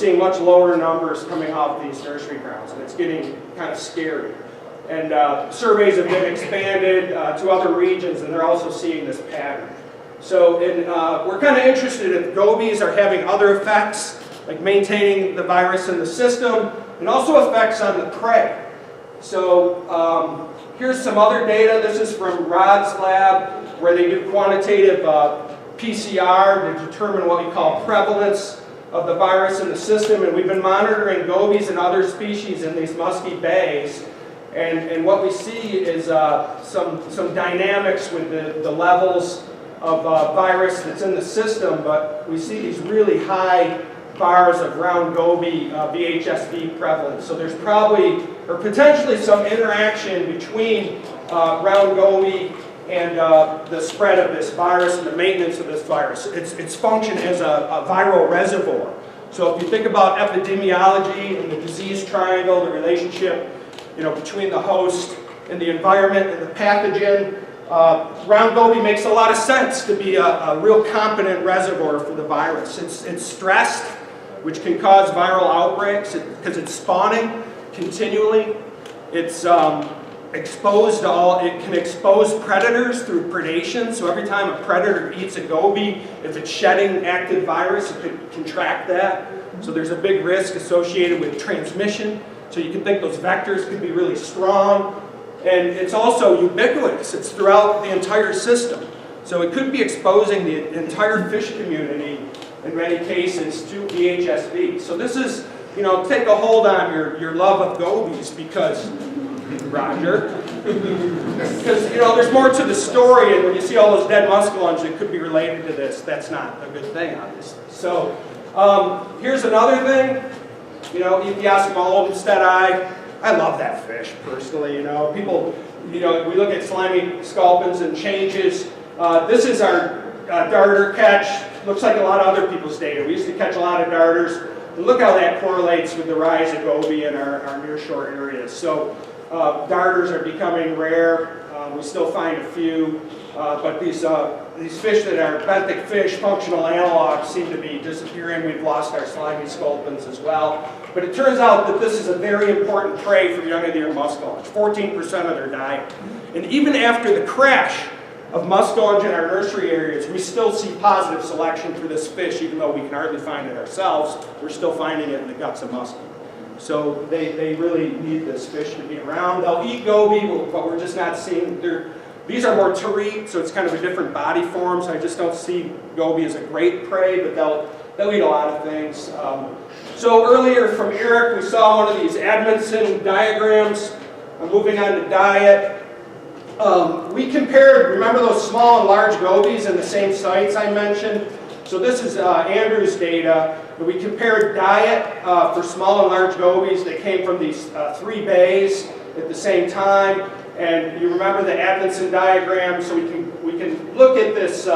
seeing much lower numbers coming off these nursery grounds, and it's getting kind of scary. And surveys have been expanded to other regions, and they're also seeing this pattern. So we're kind of interested if gobies are having other effects, like maintaining the virus in the system, and also effects on the prey. So here's some other data. This is from Rod's lab, where they do quantitative PCR to determine what we call prevalence of the virus in the system. And we've been monitoring gobies and other species in these musky bays. And what we see is some dynamics with the levels of virus that's in the system, but we see these really high bars of round goby VHSV prevalence. So there's probably, or potentially, some interaction between round goby and the spread of this virus and the maintenance of this virus. Its function as a viral reservoir. So if you think about epidemiology and the disease triangle, the relationship between the host and the environment and the pathogen, round goby makes a lot of sense to be a real competent reservoir for the virus. It's stressed, which can cause viral outbreaks because it's spawning continually. It's exposed to it can expose predators through predation. So every time a predator eats a goby, if it's shedding active virus, it could contract that. So there's a big risk associated with transmission. So you can think those vectors could be really strong. And it's also ubiquitous. It's throughout the entire system. So it could be exposing the entire fish community in many cases to VHSV. So this is, take a hold on your love of gobies because, Roger, because, there's more to the story, and when you see all those dead muskellunge that could be related to this, that's not a good thing, obviously. So here's another thing. Epiosma olmstedii. I love that fish, personally. People, we look at slimy sculpins and changes. This is our darter catch. Looks like a lot of other people's data. We used to catch a lot of darters. And look how that correlates with the rise of goby in our nearshore areas. So darters are becoming rare. We still find a few, but these fish that are benthic fish, functional analogs, seem to be disappearing. We've lost our slimy sculpins as well. But it turns out that this is a very important prey for young adherent muskellunge, 14% of their diet. And even after the crash of muskellunge in our nursery areas, we still see positive selection for this fish, even though we can hardly find it ourselves. We're still finding it in the guts of muskie. So they really need this fish to be around. They'll eat goby, but we're just not seeing, these are more terete, so it's kind of a different body form, so I just don't see goby as a great prey, but they'll eat a lot of things. So earlier from Eric, we saw one of these Amundsen diagrams. I'm moving on to diet. We compared, remember those small and large gobies in the same sites I mentioned? So this is Andrew's data. We compared diet for small and large gobies that came from these 3 bays at the same time. And you remember the Amundsen diagram, so we can look at this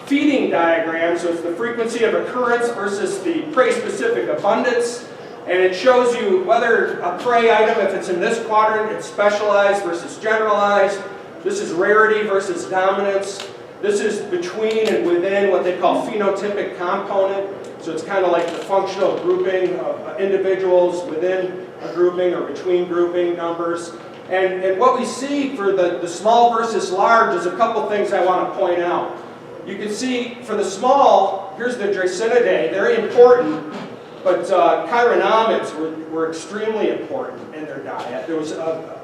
feeding diagram. So it's the frequency of occurrence versus the prey-specific abundance. And it shows you whether a prey item, if it's in this quadrant, it's specialized versus generalized. This is rarity versus dominance. This is between and within what they call phenotypic component. So it's kind of like the functional grouping of individuals within a grouping or between grouping numbers. And what we see for the small versus large is a couple things I want to point out. You can see for the small, here's the Dreissenidae, very important, but chironomids were extremely important in their diet. There was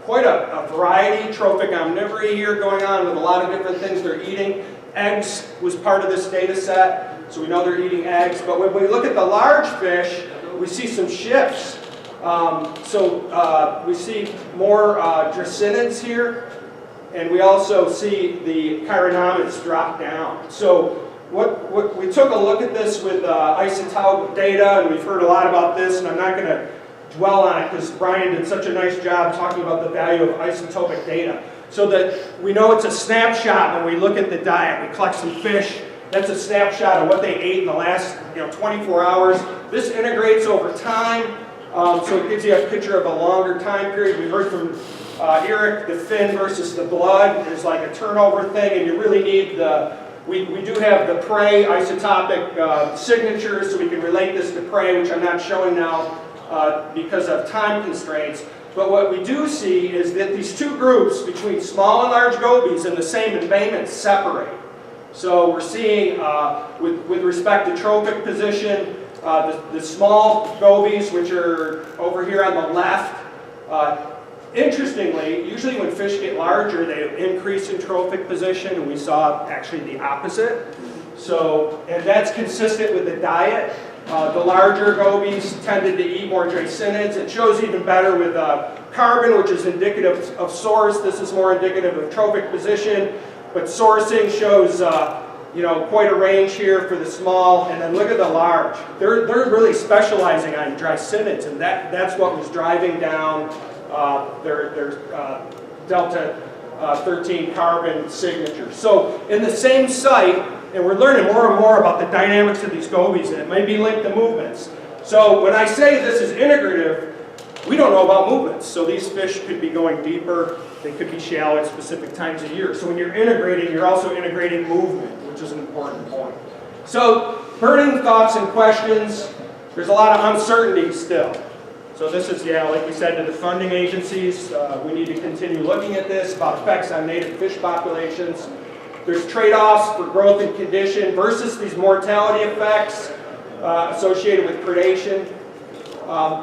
quite a variety, trophic omnivory here going on with a lot of different things they're eating. Eggs was part of this data set, so we know they're eating eggs. But when we look at the large fish, we see some shifts. We see more dreissenids here, and we also see the chironomids drop down. So what we took a look at this with isotope data, and we've heard a lot about this, and I'm not going to dwell on it because Brian did such a nice job talking about the value of isotopic data. So that we know it's a snapshot when we look at the diet. We collect some fish. That's a snapshot of what they ate in the last 24 hours. This integrates over time. So it gives you a picture of a longer time period. We heard from Eric, the fin versus the blood is like a turnover thing, and you really need the We do have the prey isotopic signatures, so we can relate this to prey, which I'm not showing now because of time constraints. But what we do see is that these two groups between small and large gobies in the same embayment separate. So we're seeing, with respect to trophic position, the small gobies, which are over here on the left, interestingly, usually when fish get larger, they increase in trophic position, and we saw actually the opposite. So, and that's consistent with the diet. The larger gobies tended to eat more dreissenids. It shows even better with carbon, which is indicative of source. This is more indicative of trophic position. But sourcing shows quite a range here for the small, and then look at the large. They're really specializing on dreissenids, and that's what was driving down their delta 13 carbon signature. So in the same site, and we're learning more and more about the dynamics of these gobies, and it may be linked to movements. So when I say this is integrative, we don't know about movements. So these fish could be going deeper. They could be shallow at specific times of year. So when you're integrating, you're also integrating movement, which is an important point. So burning thoughts and questions. There's a lot of uncertainty still. So this is, like we said, to the funding agencies, we need to continue looking at this, about effects on native fish populations. There's trade-offs for growth and condition versus these mortality effects associated with predation.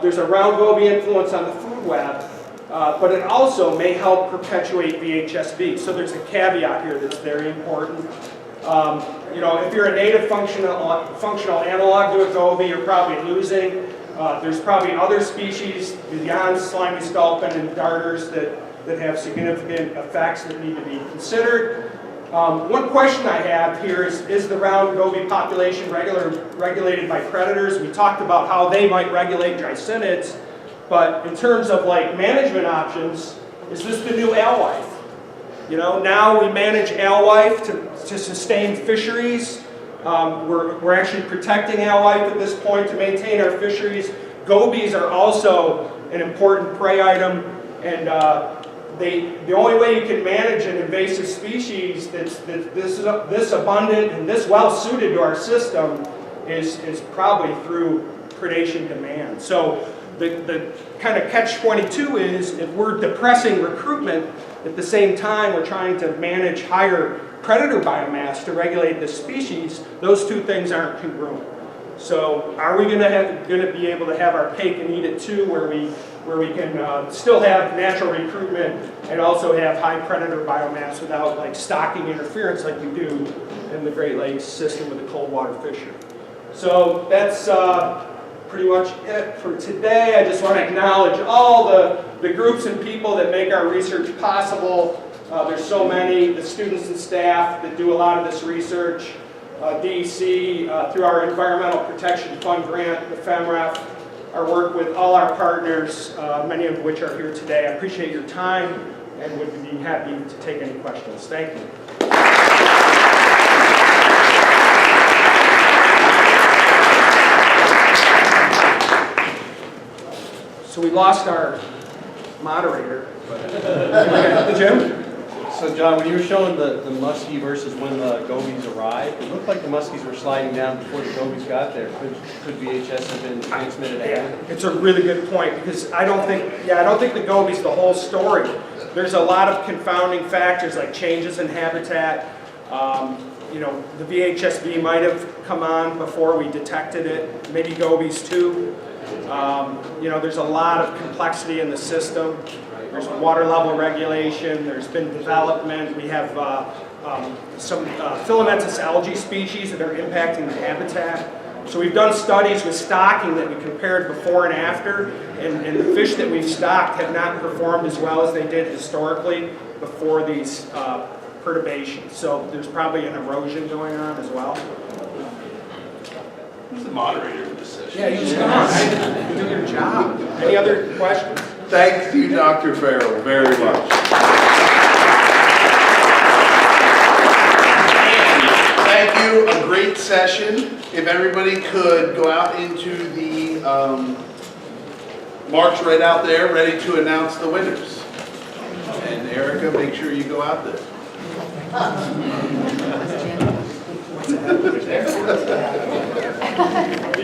There's a round goby influence on the food web, but it also may help perpetuate VHSB. So there's a caveat here that's very important. If you're a native functional analog to a goby, you're probably losing. There's probably other species beyond slimy sculpin and darters that have significant effects that need to be considered. One question I have here is the round goby population regulated by predators? We talked about how they might regulate dreissenids, but in terms of management options, is this the new alewife? Now we manage alewife to sustain fisheries. We're actually protecting alewife at this point to maintain our fisheries. Gobies are also an important prey item, and the only way you can manage an invasive species that's this abundant and this well suited to our system is probably through predation demand. So the kind of catch-22 is if we're depressing recruitment, at the same time we're trying to manage higher predator biomass to regulate the species, those two things aren't congruent. So are we going to be able to have our cake and eat it too, where we can still have natural recruitment and also have high predator biomass without stocking interference like we do in the Great Lakes system with the cold water fishery? So that's pretty much it for today. I just want to acknowledge all the groups and people that make our research possible. There's so many, the students and staff that do a lot of this research, DEC, through our Environmental Protection Fund grant, the FEMREF, our work with all our partners, many of which are here today. I appreciate your time and would be happy to take any questions. Thank you. So we lost our moderator. Jim? So John, when you were showing the muskie versus when the gobies arrived, it looked like the muskies were sliding down before the gobies got there. Could VHS have been transmitted ahead? It's a really good point because I don't think the gobies the whole story. There's a lot of confounding factors like changes in habitat. The VHSB might have come on before we detected it. Maybe gobies too. There's a lot of complexity in the system. There's water level regulation. There's been development. We have some filamentous algae species that are impacting the habitat. So we've done studies with stocking that we compared before and after, and the fish that we've stocked have not performed as well as they did historically before these perturbations. So there's probably an erosion going on as well. Who's the moderator of this session? Yeah, you just come on. You do your job. Any other questions? Thank you, Dr. Farrell, very much. And thank you, a great session. If everybody could go out into the march right out there, ready to announce the winners. And Erica, make sure you go out there. there.